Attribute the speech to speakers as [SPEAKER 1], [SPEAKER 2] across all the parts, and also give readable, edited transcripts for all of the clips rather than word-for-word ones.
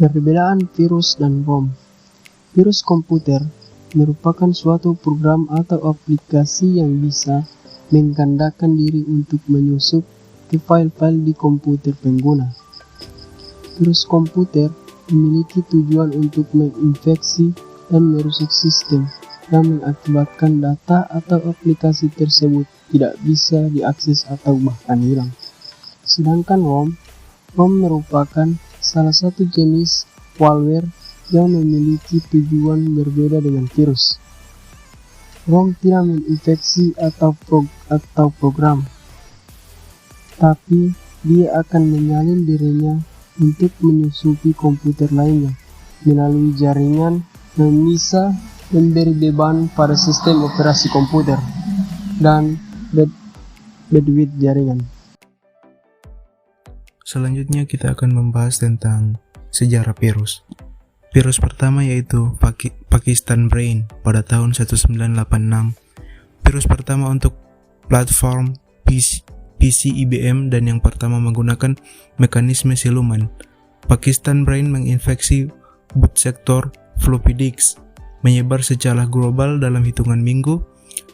[SPEAKER 1] Perbedaan virus dan ROM. Virus komputer merupakan suatu program atau aplikasi yang bisa menggandakan diri untuk menyusup ke file-file di komputer pengguna. Virus komputer memiliki tujuan untuk menginfeksi dan merusak sistem dan mengakibatkan data atau aplikasi tersebut tidak bisa diakses atau bahkan hilang. Sedangkan ROM merupakan salah satu jenis malware yang memiliki tujuan berbeda dengan virus. ROM tidak menginfeksi atau program, tapi dia akan menyalin dirinya untuk menyusupi komputer lainnya melalui jaringan yang bisa memberi beban pada sistem operasi komputer dan bandwidth jaringan.
[SPEAKER 2] Selanjutnya kita akan membahas tentang sejarah virus. Virus pertama yaitu Pakistan Brain pada tahun 1986. Virus pertama untuk platform PC IBM dan yang pertama menggunakan mekanisme siluman. Pakistan Brain menginfeksi boot sektor floppy disk, menyebar secara global dalam hitungan minggu.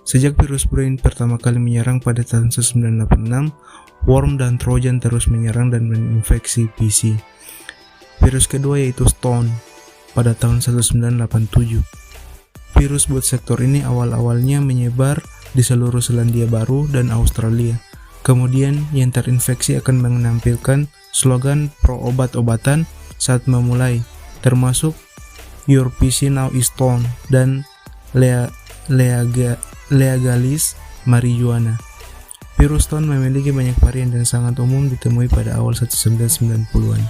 [SPEAKER 2] Sejak virus Brain pertama kali menyerang pada tahun 1986, worm dan trojan terus menyerang dan menginfeksi PC. Virus kedua yaitu Stone pada tahun 1987. Virus boot sektor ini awal-awalnya menyebar di seluruh Selandia Baru dan Australia. Kemudian yang terinfeksi akan menampilkan slogan pro obat-obatan saat memulai, termasuk Your PC Now is Stone dan Legalize Marijuana. Virus Stone memiliki banyak varian dan sangat umum ditemui pada awal 1990-an.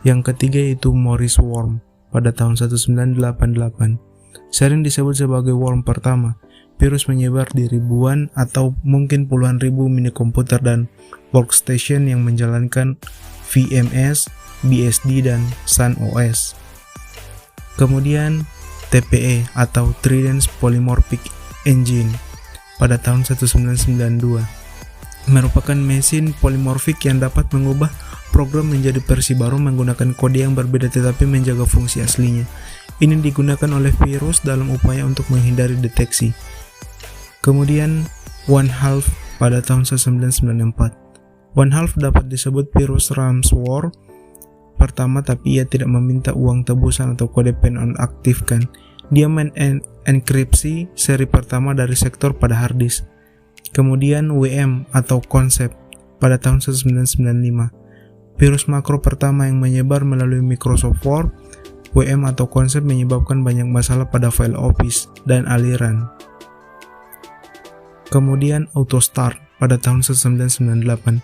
[SPEAKER 2] Yang ketiga yaitu Morris Worm pada tahun 1988. Sering disebut sebagai worm pertama. Virus menyebar di ribuan atau mungkin puluhan ribu mini komputer dan workstation yang menjalankan VMS, BSD, dan Sun OS. Kemudian TPE atau Trident Polymorphic Engine pada tahun 1992 merupakan mesin polimorfik yang dapat mengubah program menjadi versi baru menggunakan kode yang berbeda tetapi menjaga fungsi aslinya. Ini digunakan oleh virus dalam upaya untuk menghindari deteksi. Kemudian OneHalf pada tahun 1994. OneHalf dapat disebut virus ransomware pertama, tapi ia tidak meminta uang tebusan atau kode penonaktifkan. Dia mengenkripsi seri pertama dari sektor pada hard disk. Kemudian WM atau konsep pada tahun 1995. Virus makro pertama yang menyebar melalui Microsoft Word. WM atau konsep menyebabkan banyak masalah pada file Office dan aliran. Kemudian AutoStart pada tahun 1998.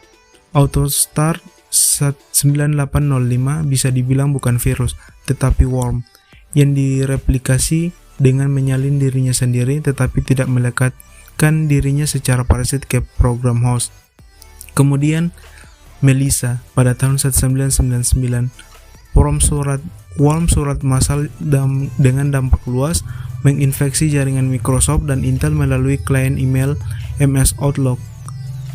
[SPEAKER 2] AutoStart 9805 bisa dibilang bukan virus, tetapi worm yang direplikasi dengan menyalin dirinya sendiri tetapi tidak melekatkan dirinya secara parasit ke program host. Kemudian Melissa pada tahun 1999. Worm surat massal dengan dampak luas menginfeksi jaringan Microsoft dan Intel melalui klien email MS Outlook.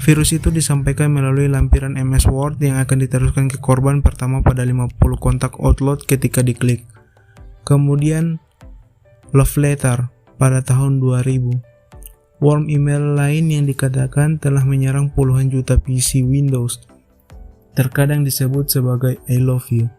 [SPEAKER 2] Virus itu disampaikan melalui lampiran MS Word yang akan diteruskan ke korban pertama pada 50 kontak Outlook ketika diklik. Kemudian Love Letter pada tahun 2000. Worm email lain yang dikatakan telah menyerang puluhan juta PC Windows. Terkadang disebut sebagai I love you.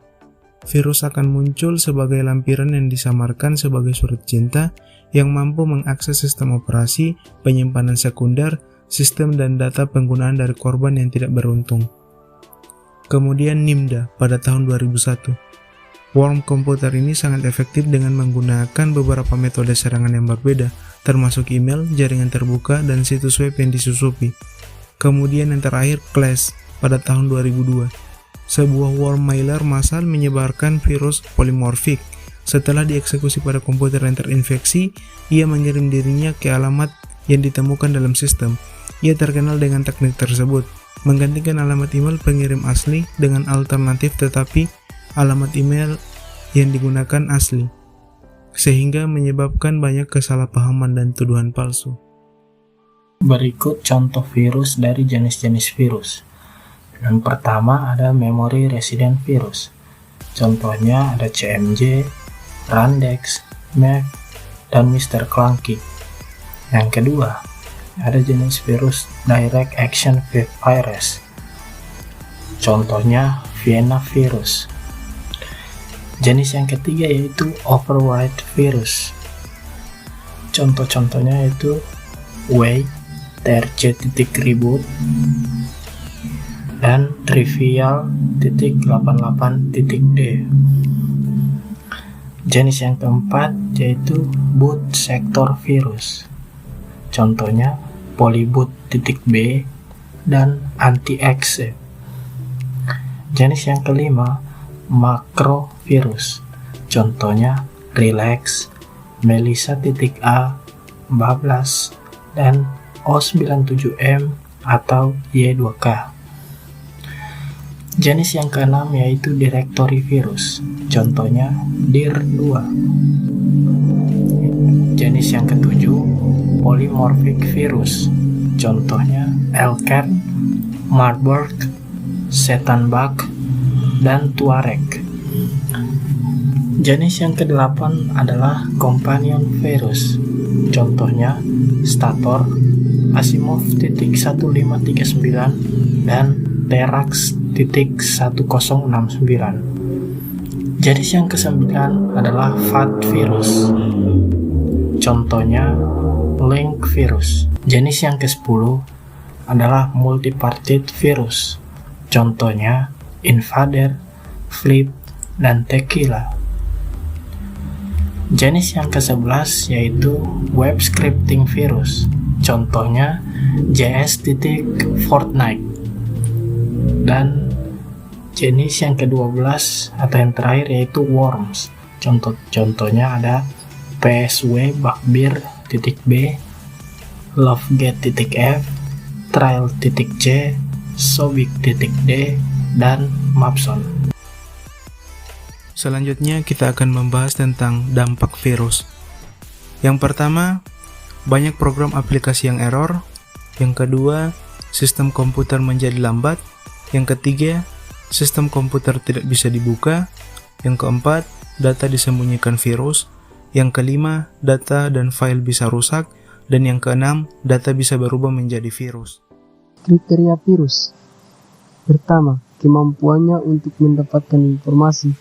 [SPEAKER 2] Virus akan muncul sebagai lampiran yang disamarkan sebagai surat cinta yang mampu mengakses sistem operasi, penyimpanan sekunder, sistem dan data penggunaan dari korban yang tidak beruntung. Kemudian Nimda pada tahun 2001. Worm komputer ini sangat efektif dengan menggunakan beberapa metode serangan yang berbeda, termasuk email, jaringan terbuka, dan situs web yang disusupi. Kemudian yang terakhir Clash pada tahun 2002. Sebuah worm mailer massal menyebarkan virus polimorfik. Setelah dieksekusi pada komputer yang terinfeksi, ia mengirim dirinya ke alamat yang ditemukan dalam sistem. Ia terkenal dengan teknik tersebut, menggantikan alamat email pengirim asli dengan alternatif tetapi alamat email yang digunakan asli, sehingga menyebabkan banyak kesalahpahaman dan tuduhan palsu.
[SPEAKER 3] Berikut contoh virus dari jenis-jenis virus. Yang pertama ada memory resident virus. Contohnya ada CMJ, Randex, Mac, dan Mr. Clunky. Yang kedua, ada jenis virus Direct Action Virus. Contohnya Vienna virus. Jenis yang ketiga yaitu Overwrite virus. Contoh-contohnya yaitu Way, trc.reboot, dan Trivial.88.d. Jenis yang keempat yaitu boot sector virus. Contohnya Polyboot.b dan anti-exe. Jenis yang kelima macro virus. Contohnya Relax, Melissa.a, Bablas, dan O97M atau Y2K. Jenis yang keenam yaitu directory virus. Contohnya dir2. Jenis yang ketujuh polymorphic virus. Contohnya Elcat, Marburg, Setanbug, dan Tuareg. Jenis yang kedelapan adalah companion virus. Contohnya Stator, Asimov.1539, dan Terax.1069. Jenis yang kesembilan adalah FAT virus. Contohnya Link virus. Jenis yang ke-10 adalah multipartite virus. Contohnya Invader, Flip, dan Tequila. Jenis yang ke-11 yaitu web scripting virus. Contohnya JS.Fortnite. Dan jenis yang ke-12 atau yang terakhir yaitu worms. Contohnya ada PSW Bugbear.b, Lovegate.f, Trial.c, Sobik.d, dan Mapson.
[SPEAKER 2] Selanjutnya kita akan membahas tentang dampak virus. Yang pertama, banyak program aplikasi yang error. Yang kedua, sistem komputer menjadi lambat. Yang ketiga, sistem komputer tidak bisa dibuka. Yang keempat, data disembunyikan virus. Yang kelima, data dan file bisa rusak. Dan yang keenam, data bisa berubah menjadi virus.
[SPEAKER 1] Kriteria virus. Pertama, kemampuannya untuk mendapatkan informasi.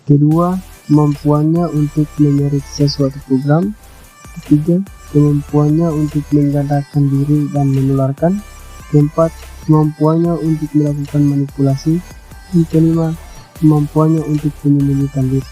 [SPEAKER 1] Kedua, kemampuannya untuk memeriksa suatu program. Ketiga, kemampuannya untuk menggandakan diri dan menularkan. Keempat, kemampuannya untuk melakukan manipulasi. Dan kelima, kemampuannya untuk menyembunyikan diri.